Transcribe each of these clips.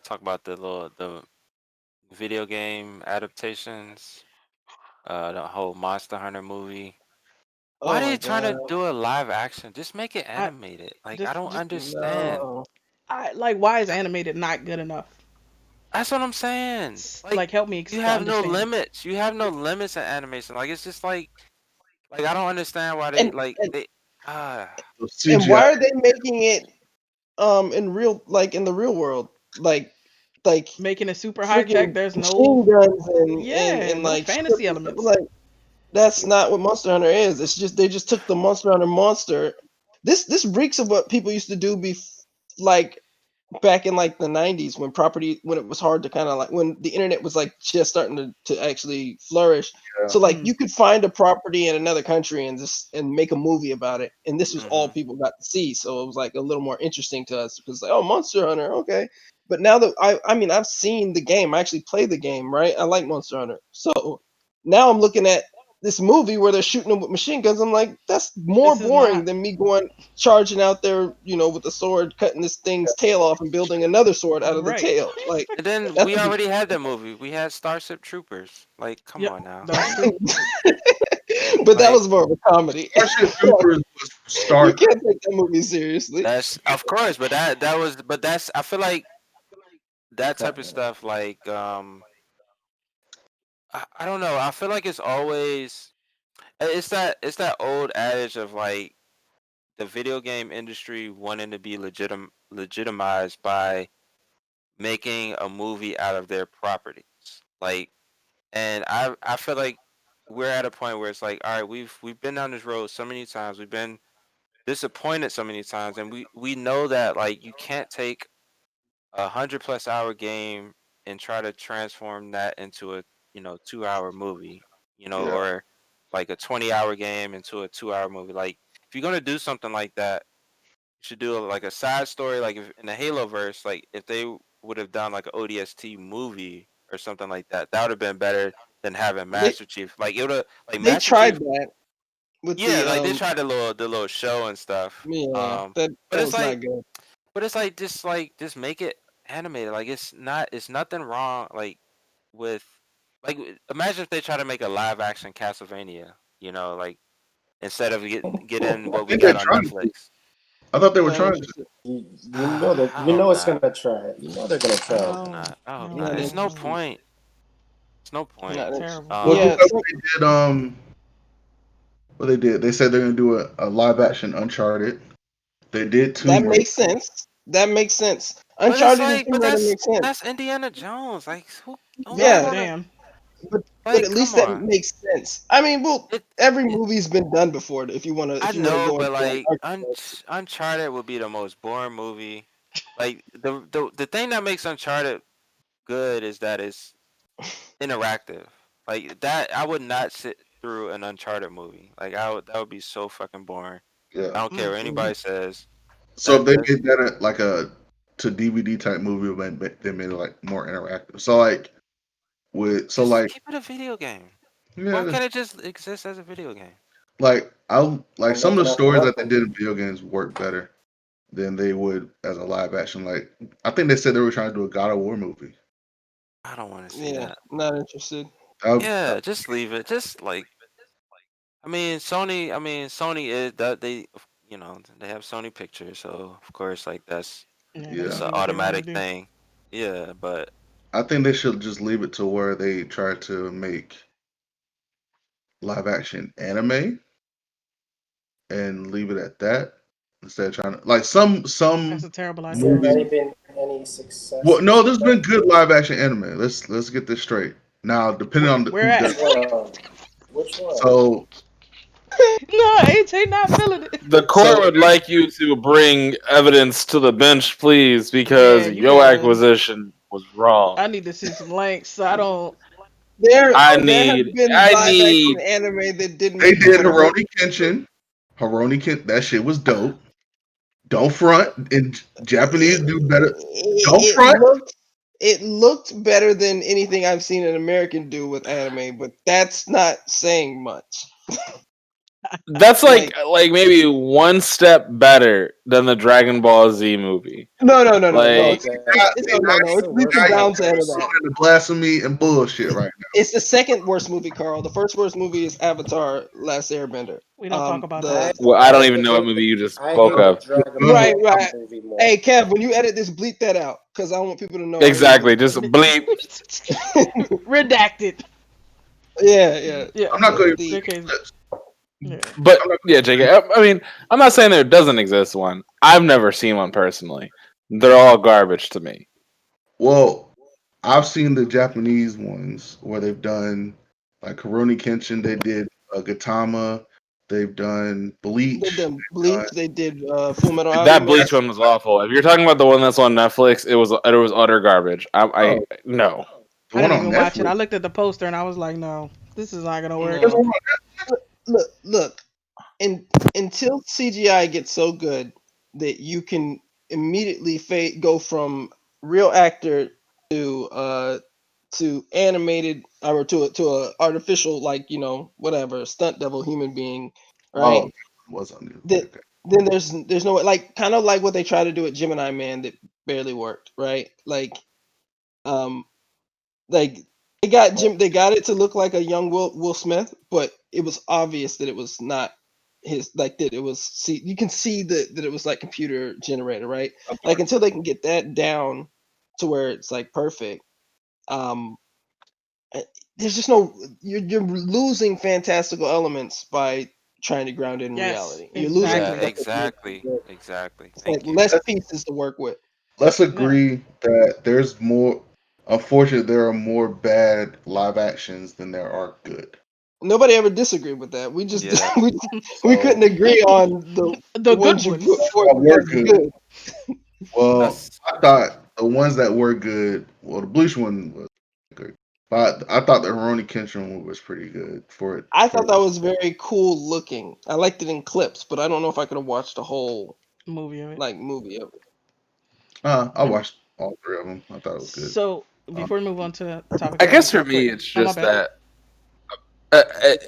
talk about the video game adaptations, the whole Monster Hunter movie. Why are Oh they my trying god. to do a live action? Just make it I animated. Like I just don't just understand. No. I like why is animated not good enough? That's what I'm saying. Like Like help me you to have no understand. limits. You have no limits in animation. Like it's just like I don't understand why they And like and, they ah So and CGI. why are they making it in real, like in the real world? Like Making it super high tech. freaking There's no machine guns yeah, and no like fantasy ships and stuff. elements. Like that's not what Monster Hunter is. It's just they just took the Monster Hunter monster. This reeks of what people used to do like back in like the 90s when it was hard to kind of like when the internet was like just starting to actually flourish. Yeah. So like Mm. you could find a property in another country and make a movie about it, and this was all mhm. people got to see, so it was like a little more interesting to us because like, oh, Monster Hunter, okay. But now that I mean I've seen the game, I actually play the game, right? I like Monster Hunter, so now I'm looking at this movie where they're shooting them with machine guns. I'm like, that's more This is boring not than me going charging out there, with the sword, cutting this thing's tail off, and building another sword out of the right. tail. Like And then that's we already had that movie. We had Starship Troopers. Like, come Yep, on now. that's true. but that Like was more of a comedy. Starship Troopers was You Star Trek. can't take that movie seriously. that's of course, but that was but that's I feel like that type of Kinda. stuff like I don't know. I feel like it's always it's that old adage of like the video game industry wanting to be legitimized by making a movie out of their properties. Like and I feel like we're at a point where it's like, all right, we've been down this road so many times. We've been disappointed so many times, and we know that like you can't take 100+ hour game and try to transform that into a 2 hour movie, Yeah. or like a 20-hour game into a 2 hour movie. Like if you're gonna do something like that, you should do like a side story. Like if in the Halo verse, like if they would have done like an ODST movie or something like that, that would have been better than having They Master Chief. Like it would have like they Master tried Chief. that with Yeah, the like they tried the little show and stuff. yeah, But that it's was not like good. just make it animated. Like it's nothing wrong with imagine if they try to make a live action Castlevania, like instead of getting I what we think they're got on trying to. Netflix. I thought they were Not trying to. interested. You know that I you hope know it's not. gonna try it. You know they're gonna I try hope it. not. I hope No, not. Not It's no, no no. interested. point. It's no point. Not interested. Terrible. Well, Yeah, Um whoever they did, what they did, they said they're gonna do a live action Uncharted. They did that Tomb Raider. makes sense. That makes sense. but it's Uncharted and like Tomb but Raider that's makes sense. that's Indiana Jones. Like nobody Yeah, Yeah, wanna damn. but like at come least that on. makes sense. I mean, well, It, every it movie's been done before. I If you wanna know, go but into like like archetypes. Uncharted would be the most boring movie. Like the thing that makes Uncharted good is that it's interactive. Like that, I would not sit through an Uncharted movie. Like that would be so fucking boring. Yeah. I don't care Mm. what anybody says. So if That they that's made that like a to DVD type movie, they made it like more interactive. So like just keep it a video game. Why yeah, can't it just exist as a video game? like I like They're some of the making up the stories that they weapon. did in video games work better than they would as a live action. Like I think they said they were trying to do a God of War movie. I don't want to see Yeah, that. not interested. Yeah, just leave it. Just like I mean Sony is that they have Sony Pictures, so of course like Yeah, they that's Yeah, can an do what they want to automatic do. thing. Yeah, but I think they should just leave it to where they try to make live action anime and leave it at that instead of trying to like That's some a terrible Has there idea. movies. really been any Well, successful no, there's stuff? been good live action anime. Let's get this straight. Now, depending on Where who at? does Which it. one? Which one? So No, AJ not feeling it. The court so would like you to bring evidence to the bench, please, Yeah, because you your gotta. acquisition was wrong. I need to see some links so I don't. I There have need, been I live action need. anime that didn't they make me did want to look. Haroni Kenshin. Haroni Ken, that shit was dope. Don't front, and Japanese do better. Don't It front. looked better than anything I've seen an American do with anime, but that's not saying much. That's Like like maybe one step better than the Dragon Ball Z movie. no. Like It's See, no. now That's It's the leaps worst and you one bounds I've ahead ever of that. seen. talking the blasphemy and bullshit right It's the second worst movie, Carl. The first worst movie is Avatar: Last Airbender. We don't talk about I that. well, I I don't even know what hate movie you just I spoke hate the of. Dragon now. Right, Ball right. movie more. Hey, Kev, when you edit this, bleep that out, because I want people to know I didn't do Exactly, just bleep. that. Redacted. Yeah. Yeah. I'm not going to The JK's. clips. Yeah. But I'm not yeah, going JK. I mean, I'm not saying there doesn't exist one. I've never seen one personally. They're all garbage to me. Well, I've seen the Japanese ones where they've done like Koroni Kenshin. They did Gatama. They've done they've Bleach. done They've done Bleach. They did Full Metal That Alchemist. Bleach one was awful. If you're talking about the one that's on Netflix, it was utter garbage. I oh, no. the I one didn't on even watch it. Netflix. I looked at the poster and I was like, no, this is not gonna work. There's No, one look. And until CGI gets so good that you can immediately go from real actor to animated or to a artificial, like, whatever, stunt double human being, oh, right? it was on Netflix. That Okay. then there's no, like, kind of like what they try to do at Gemini Man that barely worked, right? Um like they got it to look like a young Will Smith, but it was obvious that it was not his, like, that it was, see, you can see that it was like computer generated, right? Like, until they can get that down to where it's like perfect. um uh, there's just no, you're losing fantastical elements by trying to ground it in Yes, reality. You're losing Yeah, the exactly. stuff that makes it exactly, good. exactly. It's like Thank you. less Let's, pieces to work with. let's Yeah. agree that there's more. Unfortunately, there are more bad live actions than there are good. Nobody ever disagreed with that. We just Yeah. we So couldn't agree on the The good ones you put ones. forth that were as good. good. Well, That's I thought the ones that were good. Well, the Bleach one was good, but I thought the Hironi Kenshin one was pretty good for it. I For thought that was very cool looking. I liked it in clips, but I don't know if I could have watched the whole, Movie of it. like, movie of it. I Yeah. watched all three of them. I thought it was good. So Um, before we move on to the topic I at hand, guess for real quick. me, it's Oh my just bad. that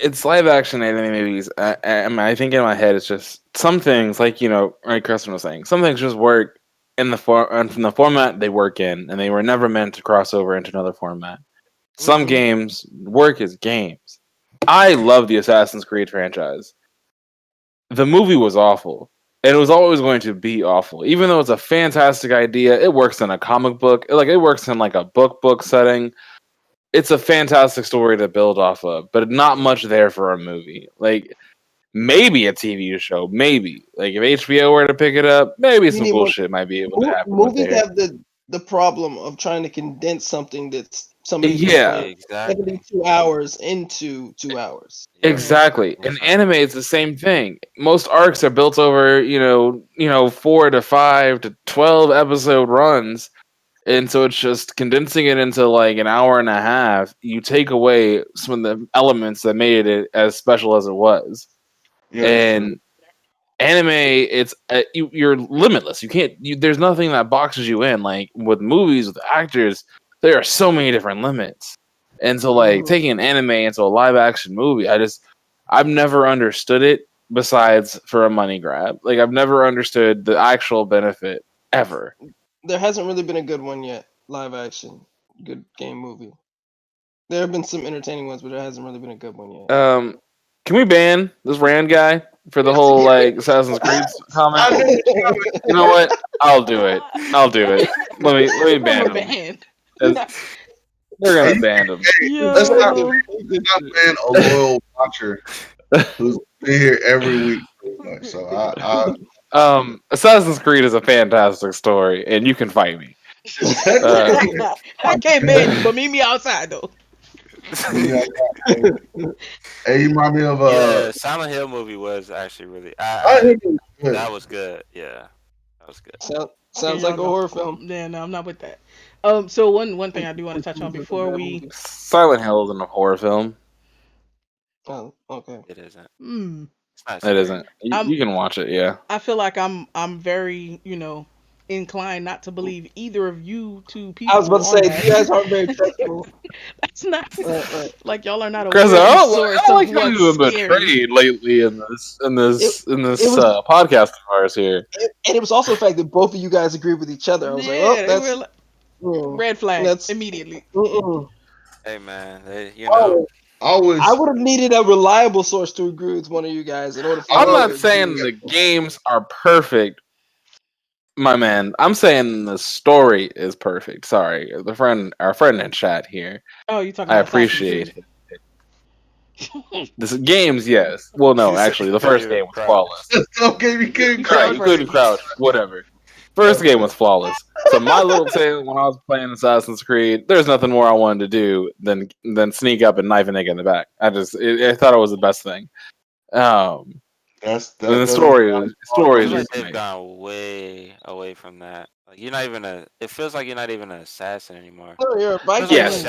it's live action anime movies. I think in my head it's just some things, like like Kristen was saying, some things just work in from the format they work in, and they were never meant to cross over into another format. Some Hmm. games work as games. I love the Assassin's Creed franchise. The movie was awful, and it was always going to be awful. Even though it's a fantastic idea, it works in a comic book. It works in like a book setting. It's a fantastic story to build off of, but not much there for a movie. Like maybe a TV show, maybe. Like if HBO were to pick it up, maybe You some need cool more. shit might be able to happen with Movies there. have the problem of trying to condense something that's somebody can Yeah, spend exactly. 72 hours into 2 hours. Yep. Yeah. exactly. And anime Exactly. is the same thing. Most arcs are built over, 4 to 5 to 12 episode runs. And so it's just condensing it into like an hour and a half. You take away some of the elements that made it as special as it was. yeah, that's true. And anime, it's you're limitless. You can't. There's nothing that boxes you in. Like with movies, with actors, there are so many different limits. And so, like Hmm. taking an anime into a live action movie, I've never understood it. Besides for a money grab, like I've never understood the actual benefit ever. There hasn't really been a good one yet, live action, good game movie. There have been some entertaining ones, but there hasn't really been a good one yet. Um, can we ban this Rand guy for the whole like Assassin's Creed comment? I knew You know what? I'll do it. I'll do it. Let me ban Rubber him. band. As- We're Hey, gonna ban him. let's Good, not Yo. good stop shit. being a loyal watcher who's been here every week pretty much. So Assassin's Creed is a fantastic story, and you can fight me. Uh, technically, I can't ban you, but meet me outside though. yeah. Hey, hey, you remind me of Yeah, Silent Hill movie was actually really. I think it was good. That was good. Yeah, that was good. Okay, Sounds y'all like a go. horror film. Yeah, no, I'm not with that. So one thing I do want to touch on That's a before bad we. movie. Silent Hill isn't a horror film. Oh, okay. It isn't. Hmm. It's not It scary. isn't. You, I'm. you can watch it. Yeah. I feel like I'm very, inclined not to believe either of you two I was about people to on say that. you guys aren't very trustful. That's not Right. like y'all are not a Chris, worthy I source don't of like how what's you've been scary. betrayed lately in It it this was, podcast of ours here. and it was also the fact that both of you guys agreed with each other. I was like, well, Yeah, they were that's like, mm, red flag that's. immediately. Mm-mm. Hey man, Oh, I I was would have needed a reliable source to agree with one of you guys in order for I'm me I to not agree. saying the games are perfect, my man. I'm saying the story is perfect. Sorry, our friend in chat here. Oh, you talking I about Assassin's appreciate Creed? it. This games, yes. Well, no, he said actually, you the couldn't first even game was crouch. flawless. okay. We couldn't Right, crouch. you couldn't crouch, whatever. First game was flawless. So my little tale when I was playing Assassin's Creed, there's nothing more I wanted to do than sneak up and knife a nigga in the back. I thought it was the best thing. And That the doesn't I story feel is like just they've amazing. gone way away from that. Like you're not even a. It feels like you're not even an assassin anymore. No, you're a It feels like a Viking. Yes,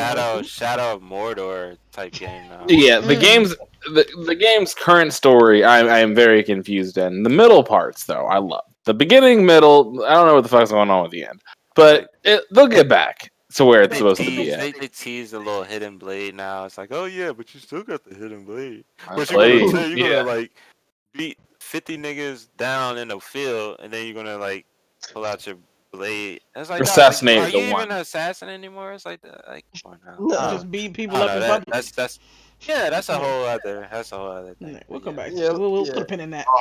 Shadow of Mordor type game now. yeah. Mm. The game's current story, I am very confused in. The middle parts, though, I love. The beginning, middle, I don't know what the fuck's going on with the end, but Like they'll get back to where it's they supposed to be tease, at. they tease a little hidden blade now. It's like, oh yeah, but you still got the hidden blade. I But played, you're yeah. gonna like beat 50 niggas down in the field, and then you're gonna like pull out your blade. It's like, dog, like, are Assassinated the you even one. an assassin anymore? It's like come on now. No, Just beat I people don't up know. in public. That's yeah, Yeah, that's a whole other thing. yeah, we'll But come yeah, back to yeah, it. We'll yeah. put a pin in that.